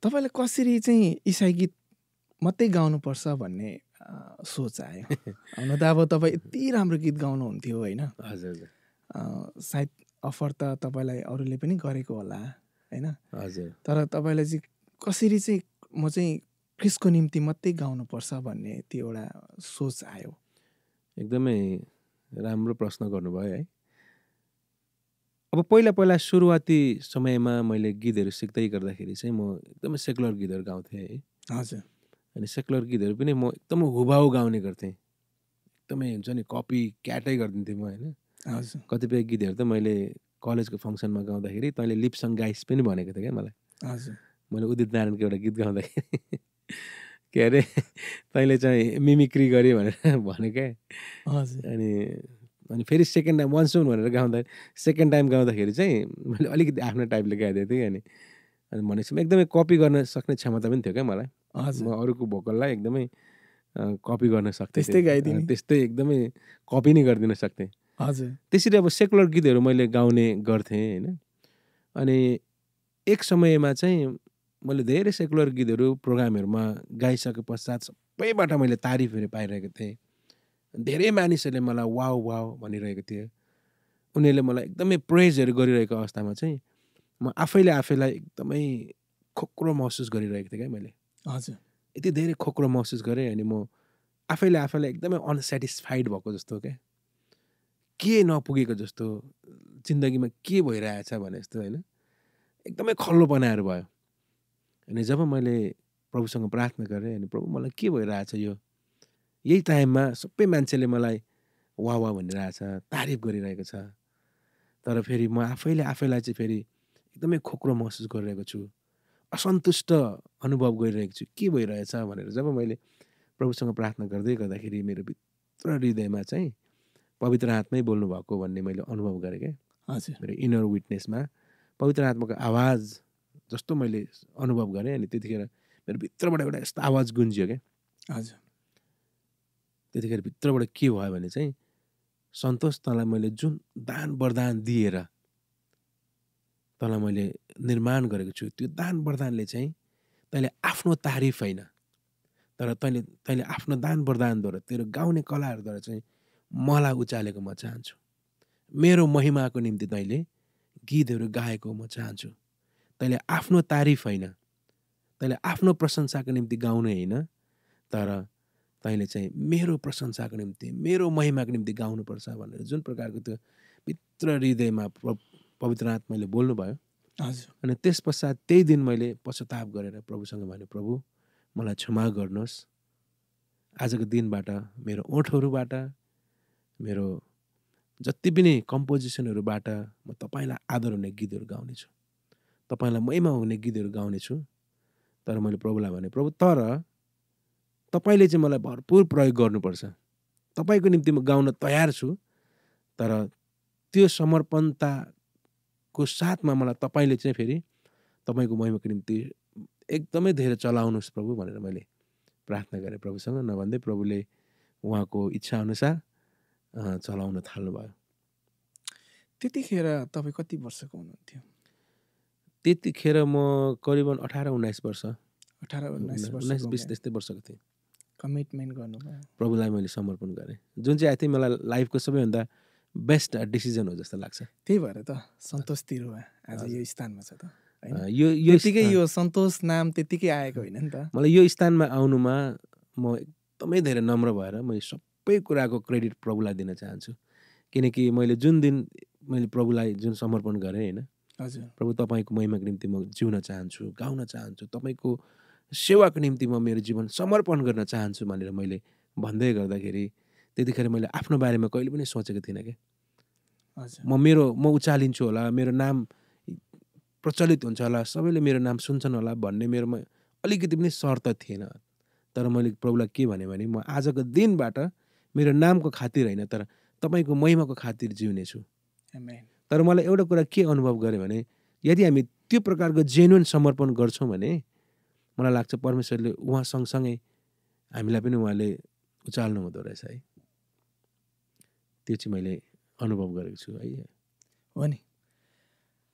तपाईँलाई कसरी चाहिँ इसाई गीत मात्रै गाउनुपर्छ भन्ने सोच आयो? हुन त अब तपाईँ यति राम्रो गीत गाउनुहुन्थ्यो होइन? हजुर हजुर सायद अफर त तपाईँलाई अरूले पनि गरेको होला होइन? हजुर तर तपाईँलाई चाहिँ कसरी चाहिँ म चाहिँ ख्रिस्टको निम्ति मात्रै गाउनुपर्छ भन्ने त्यो एउटा सोच आयो? एकदमै राम्रो प्रश्न गर्नुभयो है। अब पहिला सुरुवाती समयमा मैले गीतहरू सिक्दै गर्दाखेरि चाहिँ म एकदमै सेकुलर गीतहरू गाउँथेँ है। हजुर। अनि सेकुलर गीतहरू पनि म एकदमै हुबाहु गाउने गर्थेँ। एकदमै हुन्छ नि कपी क्याटै गरिदिन्थेँ म होइन। हजुर। कतिपय गीतहरू त मैले कलेजको फङ्सनमा गाउँदाखेरि तैँले लिपसङ गाइस पनि भनेको थियो क्या मलाई। हजुर। मैले उदित नारायणको एउटा गीत गाउँदाखेरि के अरे तैँले चाहिँ मिमिक्री गरी भनेर भने क्या। हजुर। अनि फेरि सेकेन्ड टाइम वान भनेर गाउँदा सेकेन्ड टाइम गाउँदाखेरि चाहिँ मैले अलिकति आफ्नो टाइपले गाइदिएको थिएँ अनि भनेपछि एकदमै कपी गर्न सक्ने क्षमता पनि थियो क्या मलाई। हजुर। म अरूको भोकललाई एकदमै कपी गर्न सक्थेँ। त्यस्तै गाइदिने? त्यस्तै एकदमै कपी नै गरिदिन सक्थेँ। हजुर। त्यसरी अब सेकुलर गीतहरू मैले गाउने गर्थेँ होइन। अनि एक समयमा चाहिँ मैले धेरै सेकुलर गीतहरू प्रोग्रामहरूमा गाइसके पश्चात सबैबाट मैले तारिफहरू पाइरहेको थिएँ। धेरै मानिसहरूले मलाई वाउ वाउ भनिरहेको थिए। उनीहरूले मलाई एकदमै प्रेजहरू गरिरहेको अवस्थामा चाहिँ म आफैलाई एकदमै खोक्रो महसुस गरिरहेको थिएँ क्या मैले। हजुर। यति धेरै खोक्रो महसुस गरेँ अनि म आफैलाई एकदमै अनसेटिस्फाइड भएको जस्तो क्या। के नपुगेको जस्तो, जिन्दगीमा के भइरहेछ भने जस्तो होइन। एकदमै खल्लोपनाहरू भयो। अनि जब मैले प्रभुसँग प्रार्थना गरेँ अनि प्रभु मलाई के भइरहेछ यो? यही टाइममा सबै मान्छेले मलाई वाह वाह भनिरहेछ, तारिफ गरिरहेको छ। तर फेरि म आफैलाई चाहिँ फेरि एकदमै खोक्रो महसुस गरिरहेको छु। असन्तुष्ट अनुभव गरिरहेको छु। के भइरहेछ भनेर जब मैले प्रभुसँग प्रार्थना गर्दाखेरि मेरो भित्र हृदयमा चाहिँ पवित्र आत्मै बोल्नु भएको भन्ने मैले अनुभव गरेँ क्या। हजुर। मेरो इनर विटनेसमा पवित्र आत्माको आवाज जस्तो मैले अनुभव गरेँ। अनि त्यतिखेर मेरो भित्रबाट एउटा यस्तो आवाज गुन्जियो क्या। हजुर। त्यतिखेर भित्रबाट के भयो भने चाहिँ सन्तोष तँलाई मैले जुन दान वरदान दिएर तँलाई मैले निर्माण गरेको छु त्यो दान वरदानले चाहिँ तैँले आफ्नो तारिफ होइन तर तैँले आफ्नो दान वरदानद्वारा तेरो गाउने कलाहरूद्वारा चाहिँ मलाई उचालेको म चाहन्छु। मेरो महिमाको निम्ति तैँले गीतहरू गाएको म चाहन्छु। तैँले आफ्नो तारिफ होइन, तैँले आफ्नो प्रशंसाको निम्ति गाउने होइन तर तैँले चाहिँ मेरो प्रशंसाको निम्ति, मेरो महिमाको निम्ति गाउनुपर्छ भनेर जुन प्रकारको त्यो भित्र हृदयमा पवित्र आत्माले बोल्नुभयो। हजुर। अनि त्यस पश्चात त्यही दिन मैले पश्चाताप गरेर प्रभुसँग भने प्रभु मलाई क्षमा गर्नुहोस्। आजको दिनबाट मेरो ओठहरूबाट, मेरो जति पनि कम्पोजिसनहरूबाट म तपाईँलाई आदर हुने गीतहरू गाउनेछु, तपाईँलाई महिमा हुने गीतहरू गाउनेछु। तर मैले प्रभुलाई भने प्रभु तर तपाईँले चाहिँ मलाई भरपुर प्रयोग गर्नुपर्छ। तपाईँको निम्ति म गाउन तयार छु तर त्यो समर्पणताको साथमा मलाई तपाईँले चाहिँ फेरि तपाईँको महिमाको निम्ति एकदमै धेरै चलाउनुहोस् प्रभु भनेर मैले प्रार्थना गरेँ प्रभुसँग। नभन्दै प्रभुले उहाँको इच्छा अनुसार चलाउन थाल्नुभयो। त्यतिखेर तपाईँ कति वर्षको हुनुहुन्थ्यो? त्यतिखेर म करिबन 18-19 वर्ष, 18-19 त्यस्तै वर्षको थिएँ। कमिटमेन्ट गर्नुभयो? प्रभुलाई मैले समर्पण गरेँ, जुन चाहिँ आई थिङ्क मलाई लाइफको सबैभन्दा बेस्ट डिसिजन हो जस्तो लाग्छ। त्यही भएर त सन्तोष तिरुवा आज यो स्थानमा छ त होइन? यो त्यतिकै यो सन्तोष नाम त्यतिकै आएको होइन नि त। मलाई यो स्थानमा आउनुमा म एकदमै धेरै नम्र भएर मैले सबै कुराको क्रेडिट प्रभुलाई दिन चाहन्छु। किनकि मैले जुन दिन मैले प्रभुलाई जुन समर्पण गरेँ होइन, हजुर प्रभु तपाईँको महिमाको निम्ति म जिउन चाहन्छु, गाउन चाहन्छु, तपाईँको सेवाको निम्ति म मेरो जीवन समर्पण गर्न चाहन्छु भनेर मैले भन्दै गर्दाखेरि त्यतिखेर मैले आफ्नो बारेमा कहिले पनि सोचेको थिइनँ क्या। हजुर म उचालिन्छु होला, मेरो नाम प्रचलित हुन्छ होला, सबैले मेरो नाम सुन्छन् होला भन्ने मेरोमा अलिकति पनि शर्त थिएन। तर मैले प्रभुलाई के भने म आजको दिनबाट मेरो नामको खातिर होइन तर तपाईँको महिमाको खातिर जिउनेछु। आमेन। तर मलाई एउटा कुरा के अनुभव गरेँ भने यदि हामी त्यो प्रकारको जेन्युन समर्पण गर्छौँ भने मलाई लाग्छ परमेश्वरले उहाँ सँगसँगै हामीलाई पनि उहाँले उचाल्नु हुँदो रहेछ है। त्यो चाहिँ मैले अनुभव गरेको छु है। हो नि,